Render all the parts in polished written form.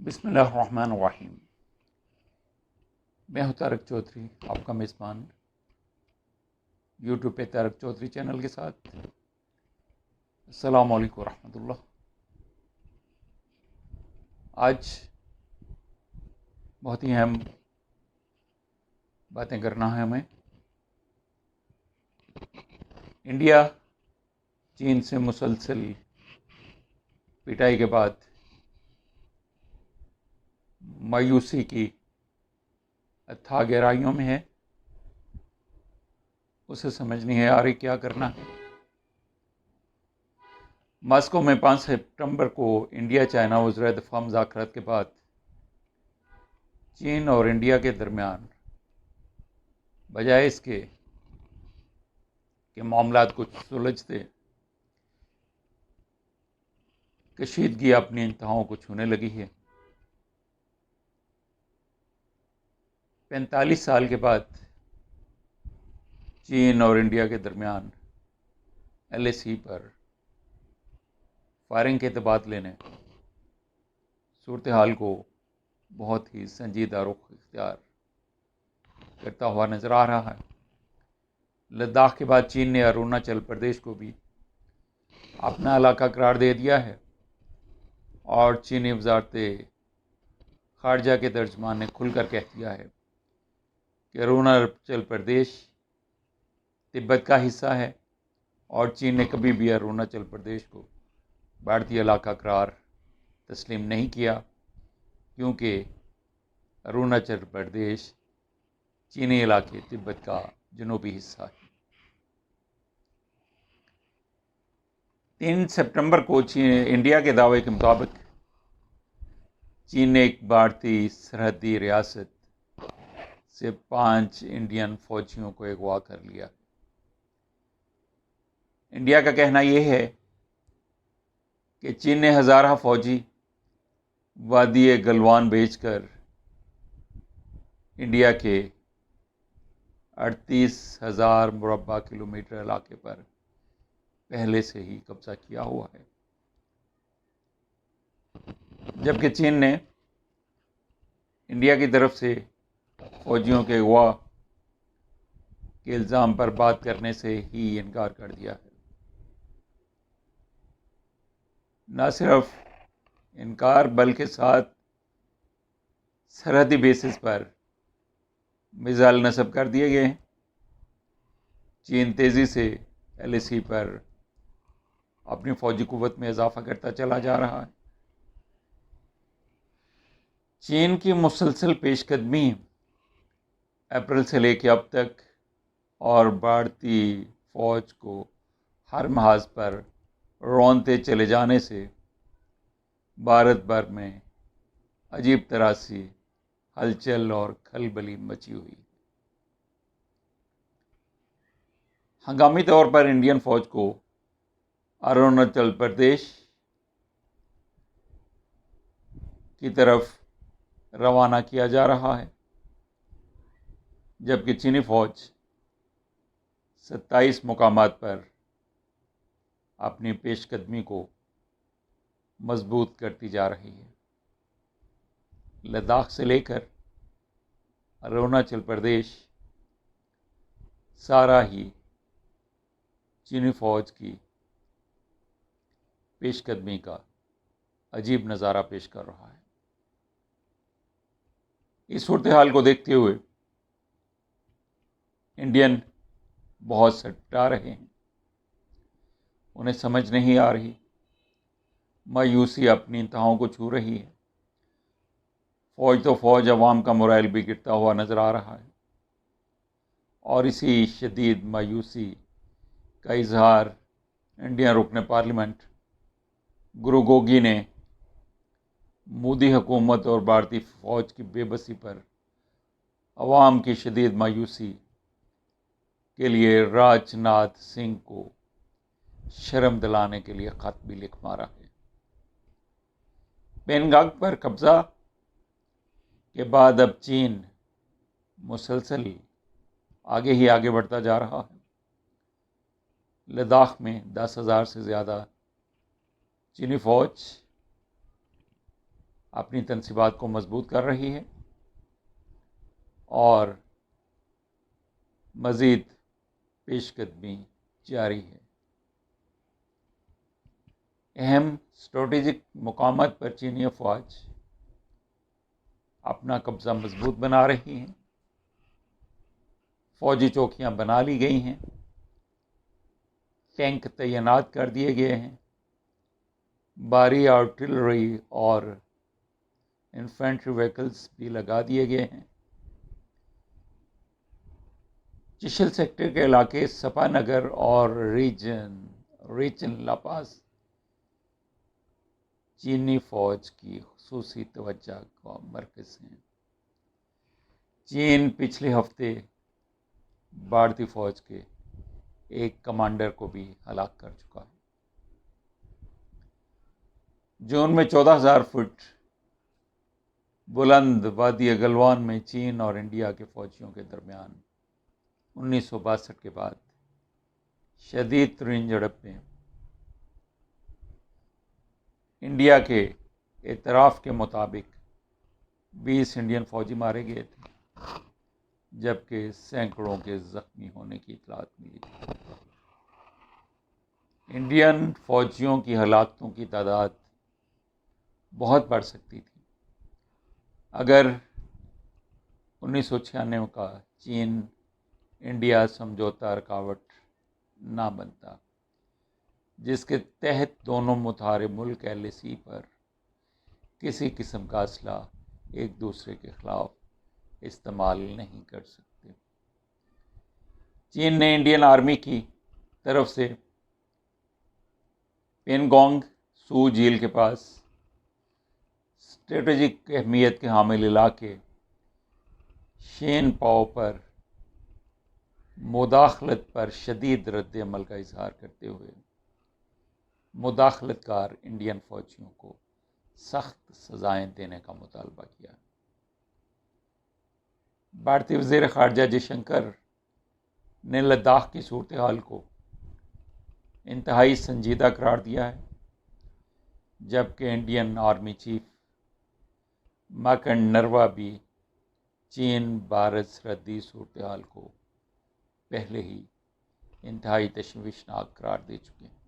बिस्मिल्लाहिर्रहमानिर्रहीम। मैं हूं तारक चौधरी, आपका मेज़बान यूट्यूब पे तारक चौधरी चैनल के साथ। अस्सलाम वालेकुम रहमतुल्लाह। आज बहुत ही अहम बातें करना है हमें। इंडिया चीन से मुसलसल पिटाई के बाद मायूसी की अथाह गहराइयों में है। उसे समझ नहीं आ रही क्या करना है। मॉस्को में 5 सितंबर को इंडिया चाइना वज़ीर दफ़ा मुज़ाकरात के बाद चीन और इंडिया के दरमियान बजाय इसके कि मामलात कुछ सुलझते, कशीदगी अपनी इंतहाओं को छूने लगी है। 45 साल के बाद चीन और इंडिया के दरमियान LAC पर फायरिंग के तबादले ने सूरत हाल को बहुत ही संजीदा रुख इख्तियार करता हुआ नजर आ रहा है। लद्दाख के बाद चीन ने अरुणाचल प्रदेश को भी अपना इलाका करार दे दिया है और चीनी वजारत खारजा के तर्जमान ने खुलकर कह दिया है कि अरुणाचल प्रदेश तिब्बत का हिस्सा है और चीन ने कभी भी अरुणाचल प्रदेश को भारतीय इलाका करार तस्लीम नहीं किया, क्योंकि अरुणाचल प्रदेश चीनी इलाके तिब्बत का जनूबी हिस्सा है। 3 सितंबर को इंडिया के दावे के मुताबिक चीन ने एक भारतीय सरहदी रियासत से 5 इंडियन फौजियों को अगवा कर लिया। इंडिया का कहना यह है कि चीन ने हज़ारा फौजी वादी गलवान भेजकर इंडिया के 38,000 मुरब्बा किलोमीटर इलाके पर पहले से ही कब्जा किया हुआ है, जबकि चीन ने इंडिया की तरफ से फौजियों के अगवा के इल्ज़ाम पर बात करने से ही इनकार कर दिया है। न सिर्फ इनकार बल्कि साथ सरहदी बेसिस पर मिसाइल नस्ब कर दिए गए हैं। चीन तेज़ी से LAC पर अपनी फौजी कुव्वत में इजाफा करता चला जा रहा है। चीन की मुसलसल पेशकदमी अप्रैल से लेकर अब तक और भारतीय फौज को हर महाज पर रौंदते चले जाने से भारत भर में अजीब तरह से हलचल और खलबली मची हुई। हंगामी तौर पर इंडियन फौज को अरुणाचल प्रदेश की तरफ रवाना किया जा रहा है, जबकि चीनी फौज 27 मुकामात पर अपनी पेशकदमी को मजबूत करती जा रही है। लद्दाख से लेकर अरुणाचल प्रदेश सारा ही चीनी फौज की पेशकदमी का अजीब नज़ारा पेश कर रहा है। इस सूरत हाल को देखते हुए इंडियन बहुत सटा रहे हैं। उन्हें समझ नहीं आ रही, मायूसी अपनी इंतहाओं को छू रही है। फौज तो फौज, अवाम का मोराल भी गिरता हुआ नजर आ रहा है और इसी शदीद मायूसी का इजहार इंडियन रुकन पार्लियामेंट गुरु गोगी ने मोदी हुकूमत और भारतीय फौज की बेबसी पर अवाम की शदीद मायूसी के लिए राजनाथ सिंह को शर्म दिलाने के लिए खत भी लिख मारा है। पेनगांग पर कब्जा के बाद अब चीन मुसलसल आगे ही आगे बढ़ता जा रहा है। लद्दाख में 10,000 से ज़्यादा चीनी फौज अपनी तनसीबात को मजबूत कर रही है और मज़ीद पेशकदमी जारी है। अहम स्ट्रेटेजिक मुकामात पर चीनी अफवाज अपना कब्ज़ा मजबूत बना रही हैं। फ़ौजी चौकियां बना ली गई हैं, टैंक तैनात कर दिए गए हैं, भारी आर्टिलरी और इन्फेंट्री व्हीकल्स भी लगा दिए गए हैं। चिशल सेक्टर के इलाके सपा नगर और रीजन लापास चीनी फौज की खुसूसी तवज्जो का मरकज हैं। चीन पिछले हफ्ते भारतीय फौज के एक कमांडर को भी हलाक कर चुका है। जून में 14,000 फुट बुलंद वादी गलवान में चीन और इंडिया के फौजियों के दरमियान 1962 के बाद शदीद तरीन झड़प में इंडिया के एतराफ़ के मुताबिक 20 इंडियन फौजी मारे गए थे, जबकि सैकड़ों के जख्मी होने की इतलात मिली थी। इंडियन फौजियों की हलाकतों की तादाद बहुत बढ़ सकती थी अगर 1996 का चीन इंडिया समझौता रुकावट ना बनता, जिसके तहत दोनों मुतहारिब मुल्क LAC पर किसी किस्म का असलाह एक दूसरे के खिलाफ इस्तेमाल नहीं कर सकते। चीन ने इंडियन आर्मी की तरफ से पेनगोंग सू झील के पास स्ट्रेटेजिक अहमियत के हामिल इलाके शेन पाओ पर मुदाखलत पर शदीद रद्द अमल का इजहार करते हुए मुदाखलतकार इंडियन फौजियों को सख्त सजाएं देने का मुतालबा किया। भारतीय वज़ीर ख़ारजा जयशंकर ने लद्दाख की सूरत हाल को इंतहाई संजीदा करार दिया है, जबकि इंडियन आर्मी चीफ मार्कंड नरवा भी चीन भारत सरहदी सूरत हाल को पहले ही इंतहाई तशवीशनाक करार दे चुके हैं।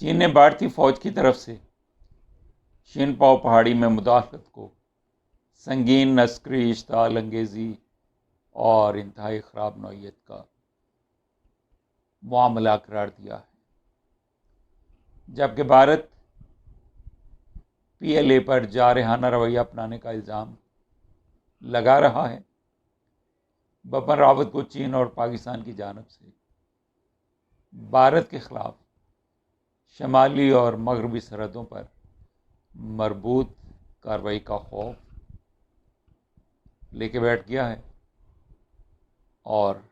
चीन ने भारतीय फौज की तरफ से शिनपाओ पहाड़ी में मुदाखलत को संगीन अस्करी इश्ताल अंगेजी और इंतहाई ख़राब नौइयत का मामला करार दिया है, जबकि भारत PLA पर जारहाना रवैया अपनाने का इल्ज़ाम लगा रहा है। बिपिन रावत को चीन और पाकिस्तान की जानिब से भारत के खिलाफ शमाली और मगरबी सरहदों पर मरबूत कार्रवाई का खौफ लेके बैठ गया है और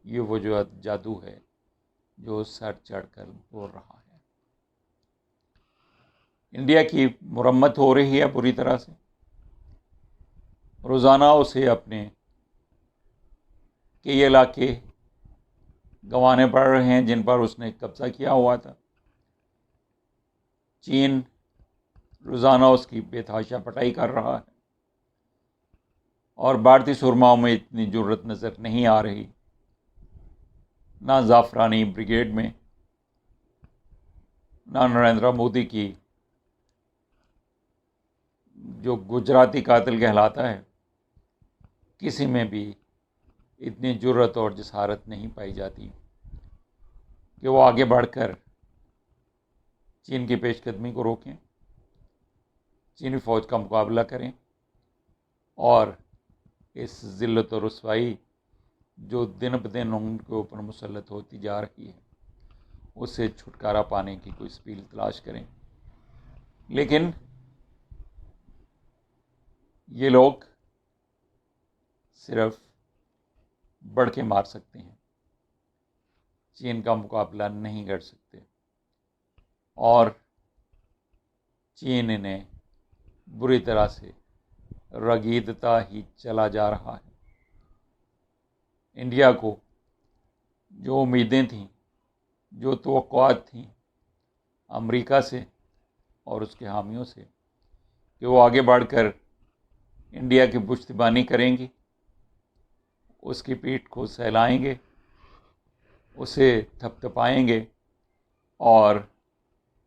ये वो जो जादू है जो सर चढ़कर बोल रहा है। इंडिया की मुरम्मत हो रही है पूरी तरह से। रोज़ाना उसे अपने कई इलाके गंवाने पड़ रहे हैं जिन पर उसने कब्जा किया हुआ था। चीन रोज़ाना उसकी बेतहाशा पटाई कर रहा है और भारतीय सुरमाओं में इतनी जुर्रत नज़र नहीं आ रही, ना जाफरानी ब्रिगेड में, ना नरेंद्र मोदी की जो गुजराती कातिल कहलाता है, किसी में भी इतनी जुर्रत और जसारत नहीं पाई जाती कि वो आगे बढ़कर चीन की पेशकदमी को रोकें, चीनी फ़ौज का मुकाबला करें और इस ज़िल्लत और रुसवाई जो दिन ब दिन उनके ऊपर मुसल्लत होती जा रही है, उससे छुटकारा पाने की कोई सबील तलाश करें। लेकिन ये लोग सिर्फ बढ़ के मार सकते हैं, चीन का मुकाबला नहीं कर सकते और चीन इन्हें बुरी तरह से रगीदता ही चला जा रहा है। इंडिया को जो उम्मीदें थीं, जो तवक्कुआत थीं अमेरिका से, और उसके हामियों से कि वो आगे बढ़कर इंडिया की पुश्तबानी करेंगी, उसकी पीठ को सहलाएंगे, उसे थपथपाएंगे और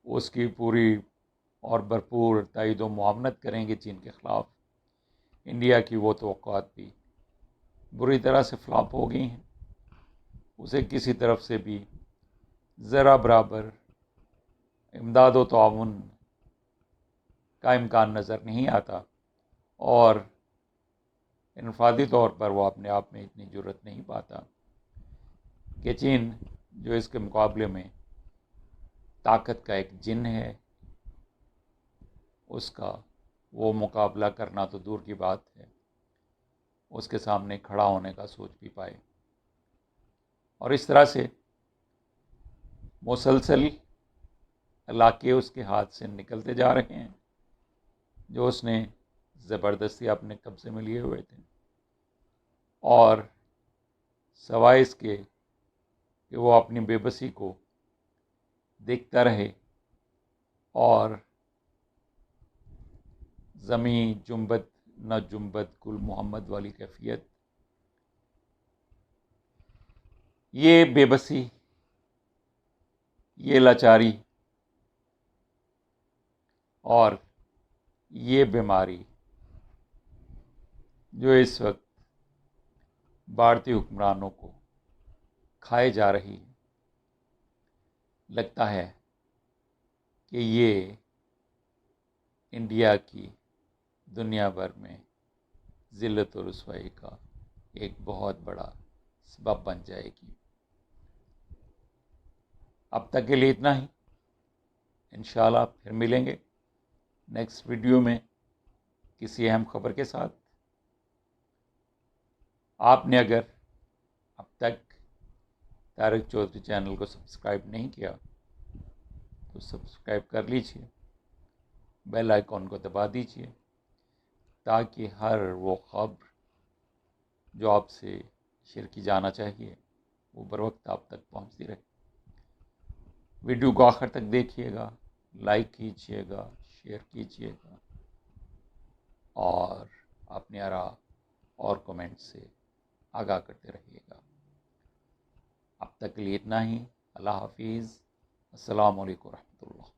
उसकी पूरी और भरपूर तायद व मुआवनत करेंगे चीन के ख़िलाफ़। इंडिया की वो तवक्कुआत भी बुरी तरह से फ्लॉप हो गई हैं। उसे किसी तरफ से भी ज़रा बराबर इमदाद व ताउन का इम्कान नज़र नहीं आता और इनफरादी तौर पर वो अपने आप में इतनी जुर्रत नहीं पाता कि चीन जो इसके मुकाबले में ताकत का एक जिन है, उसका वो मुकाबला करना तो दूर की बात है, उसके सामने खड़ा होने का सोच भी पाए। और इस तरह से मुसलसल इलाके उसके हाथ से निकलते जा रहे हैं जो उसने ज़बरदस्ती अपने कब्जे में लिए हुए थे, और सवाए इसके कि वो अपनी बेबसी को देखता रहे और ज़मी जुम्बत न जुम्बत कुल मोहम्मद वाली कैफियत, ये बेबसी, ये लाचारी और ये बीमारी जो इस वक्त भारतीय हुक्मरानों को खाए जा रही है, लगता है कि ये इंडिया की दुनिया भर में ज़िल्लत और रुसवाई का एक बहुत बड़ा सबब बन जाएगी। अब तक के लिए इतना ही। इंशाल्लाह फिर मिलेंगे नेक्स्ट वीडियो में किसी अहम खबर के साथ। आपने अगर अब तक तारिक चौधरी चैनल को सब्सक्राइब नहीं किया तो सब्सक्राइब कर लीजिए, बेल आइकॉन को दबा दीजिए ताकि हर वो खबर जो आपसे शेयर की जाना चाहिए वो बर वक्त आप तक पहुंचती रहे। वीडियो को आखिर तक देखिएगा, लाइक कीजिएगा, शेयर कीजिएगा और अपने आरा और कमेंट से आगाह करते रहिएगा। अब तक के लिए इतना ही। अल्लाह हाफिज़। अस्सलामु अलैकुम रहमतुल्लाह।